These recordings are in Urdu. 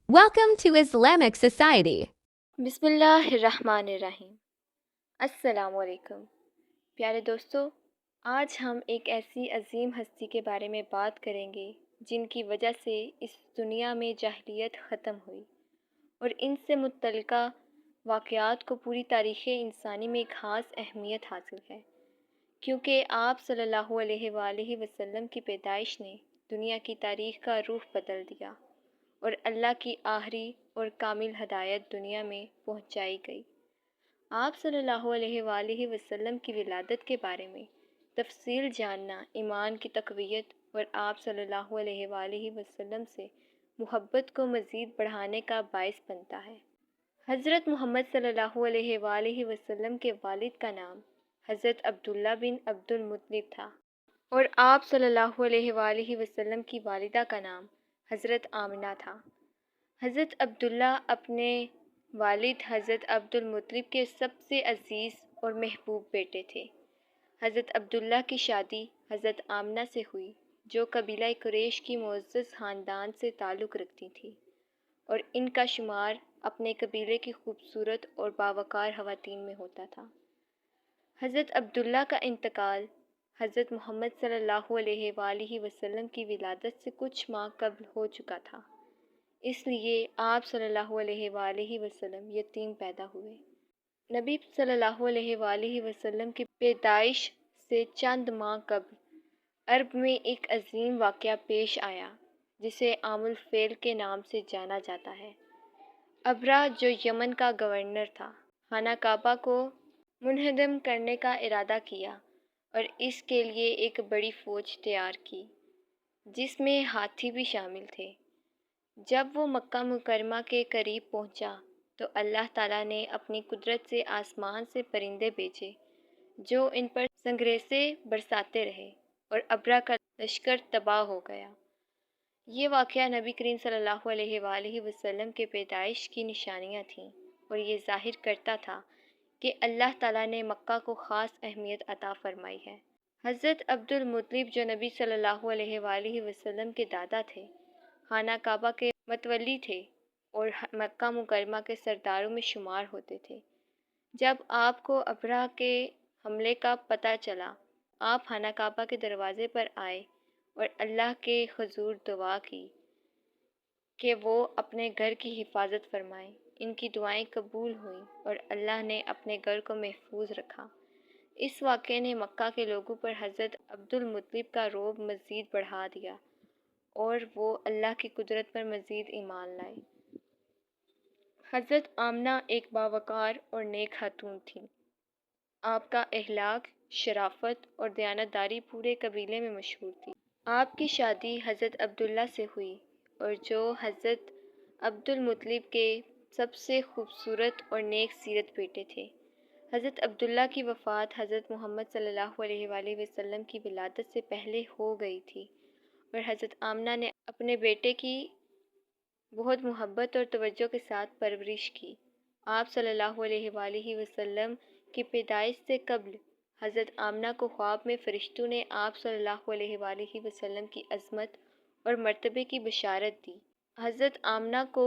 Welcome to Islamic Society. بسم اللہ الرحمن الرحیم۔ السلام علیکم پیارے دوستو، آج ہم ایک ایسی عظیم ہستی کے بارے میں بات کریں گے جن کی وجہ سے اس دنیا میں جاہلیت ختم ہوئی اور ان سے متعلقہ واقعات کو پوری تاریخ انسانی میں ایک خاص اہمیت حاصل ہے، کیونکہ آپ صلی اللہ علیہ وآلہ وسلم کی پیدائش نے دنیا کی تاریخ کا رخ بدل دیا اور اللہ کی آخری اور کامل ہدایت دنیا میں پہنچائی گئی۔ آپ صلی اللہ علیہ وآلہ وسلم کی ولادت کے بارے میں تفصیل جاننا ایمان کی تقویت اور آپ صلی اللہ علیہ وآلہ وسلم سے محبت کو مزید بڑھانے کا باعث بنتا ہے۔ حضرت محمد صلی اللہ علیہ وآلہ وسلم کے والد کا نام حضرت عبداللہ بن عبد المطلب تھا اور آپ صلی اللہ علیہ وآلہ وسلم کی والدہ کا نام حضرت آمنہ تھا۔ حضرت عبداللہ اپنے والد حضرت عبد المطلب کے سب سے عزیز اور محبوب بیٹے تھے۔ حضرت عبداللہ کی شادی حضرت آمنہ سے ہوئی، جو قبیلہ قریش کی معزز خاندان سے تعلق رکھتی تھی اور ان کا شمار اپنے قبیلے کی خوبصورت اور باوقار خواتین میں ہوتا تھا۔ حضرت عبداللہ کا انتقال حضرت محمد صلی اللہ علیہ وآلہ وسلم کی ولادت سے کچھ ماہ قبل ہو چکا تھا، اس لیے آپ صلی اللہ علیہ وآلہ وسلم یتیم پیدا ہوئے۔ نبی صلی اللہ علیہ وآلہ وسلم کی پیدائش سے چند ماہ قبل عرب میں ایک عظیم واقعہ پیش آیا جسے عام الفیل کے نام سے جانا جاتا ہے۔ ابرہ، جو یمن کا گورنر تھا، خانہ کعبہ کو منہدم کرنے کا ارادہ کیا اور اس کے لیے ایک بڑی فوج تیار کی جس میں ہاتھی بھی شامل تھے۔ جب وہ مکہ مکرمہ کے قریب پہنچا تو اللہ تعالیٰ نے اپنی قدرت سے آسمان سے پرندے بھیجے جو ان پر سنگریزیں برساتے رہے اور ابرہ کا لشکر تباہ ہو گیا۔ یہ واقعہ نبی کریم صلی اللہ علیہ وآلہ وسلم کے پیدائش کی نشانیاں تھیں اور یہ ظاہر کرتا تھا کہ اللہ تعالیٰ نے مکہ کو خاص اہمیت عطا فرمائی ہے۔ حضرت عبد المطلب، جو نبی صلی اللہ علیہ وآلہ وسلم کے دادا تھے، خانہ کعبہ کے متولی تھے اور مکہ مکرمہ کے سرداروں میں شمار ہوتے تھے۔ جب آپ کو ابرہ کے حملے کا پتہ چلا، آپ خانہ کعبہ کے دروازے پر آئے اور اللہ کے حضور دعا کی کہ وہ اپنے گھر کی حفاظت فرمائیں۔ ان کی دعائیں قبول ہوئیں اور اللہ نے اپنے گھر کو محفوظ رکھا۔ اس واقعے نے مکہ کے لوگوں پر حضرت عبد المطلب کا رعب مزید بڑھا دیا اور وہ اللہ کی قدرت پر مزید ایمان لائے۔ حضرت آمنہ ایک باوقار اور نیک خاتون تھیں۔ آپ کا اخلاق، شرافت اور دیانتداری پورے قبیلے میں مشہور تھی۔ آپ کی شادی حضرت عبداللہ سے ہوئی اور جو حضرت عبد المطلب کے سب سے خوبصورت اور نیک سیرت بیٹے تھے۔ حضرت عبداللہ کی وفات حضرت محمد صلی اللہ علیہ وآلہ وسلم کی ولادت سے پہلے ہو گئی تھی اور حضرت آمنہ نے اپنے بیٹے کی بہت محبت اور توجہ کے ساتھ پرورش کی۔ آپ صلی اللہ علیہ وآلہ وسلم کی پیدائش سے قبل حضرت آمنہ کو خواب میں فرشتوں نے آپ صلی اللہ علیہ وآلہ وسلم کی عظمت اور مرتبے کی بشارت دی۔ حضرت آمنہ کو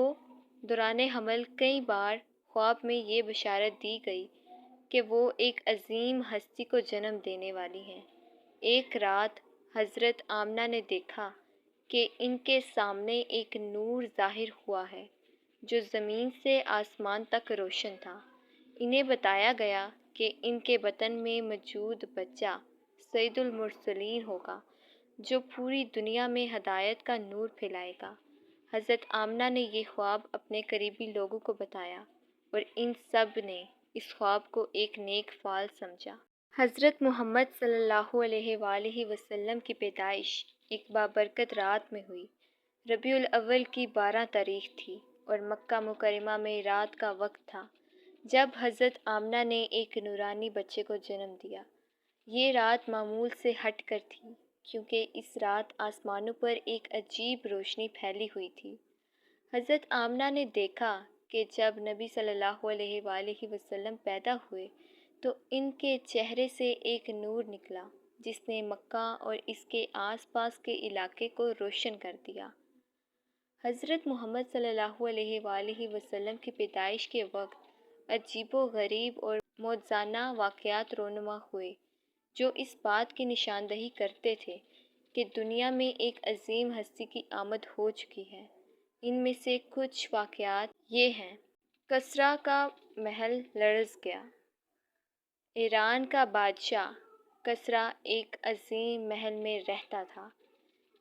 دوران حمل کئی بار خواب میں یہ بشارت دی گئی کہ وہ ایک عظیم ہستی کو جنم دینے والی ہیں۔ ایک رات حضرت آمنہ نے دیکھا کہ ان کے سامنے ایک نور ظاہر ہوا ہے جو زمین سے آسمان تک روشن تھا۔ انہیں بتایا گیا کہ ان کے بطن میں موجود بچہ سید المرسلین ہوگا جو پوری دنیا میں ہدایت کا نور پھیلائے گا۔ حضرت آمنہ نے یہ خواب اپنے قریبی لوگوں کو بتایا اور ان سب نے اس خواب کو ایک نیک فال سمجھا۔ حضرت محمد صلی اللہ علیہ وآلہ وسلم کی پیدائش ایک بابرکت رات میں ہوئی۔ ربیع الاول کی 12 تاریخ تھی اور مکہ مکرمہ میں رات کا وقت تھا جب حضرت آمنہ نے ایک نورانی بچے کو جنم دیا۔ یہ رات معمول سے ہٹ کر تھی کیونکہ اس رات آسمانوں پر ایک عجیب روشنی پھیلی ہوئی تھی۔ حضرت آمنہ نے دیکھا کہ جب نبی صلی اللہ علیہ وآلہ وسلم پیدا ہوئے تو ان کے چہرے سے ایک نور نکلا جس نے مکہ اور اس کے آس پاس کے علاقے کو روشن کر دیا۔ حضرت محمد صلی اللہ علیہ وآلہ وسلم کی پیدائش کے وقت عجیب و غریب اور موجزانہ واقعات رونما ہوئے جو اس بات کی نشاندہی کرتے تھے کہ دنیا میں ایک عظیم ہستی کی آمد ہو چکی ہے۔ ان میں سے کچھ واقعات یہ ہیں۔ کسریٰ کا محل لرز گیا۔ ایران کا بادشاہ کسریٰ ایک عظیم محل میں رہتا تھا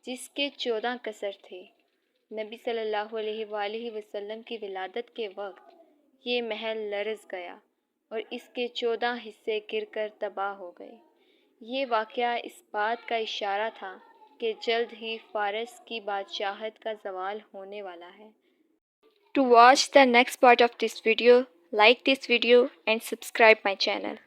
جس کے 14 قصر تھے۔ نبی صلی اللہ علیہ وآلہ وسلم کی ولادت کے وقت یہ محل لرز گیا اور اس کے 14 حصے گر کر تباہ ہو گئے۔ یہ واقعہ اس بات کا اشارہ تھا کہ جلد ہی فارس کی بادشاہت کا زوال ہونے والا ہے۔ To watch the next part of this video, like this video and subscribe my channel.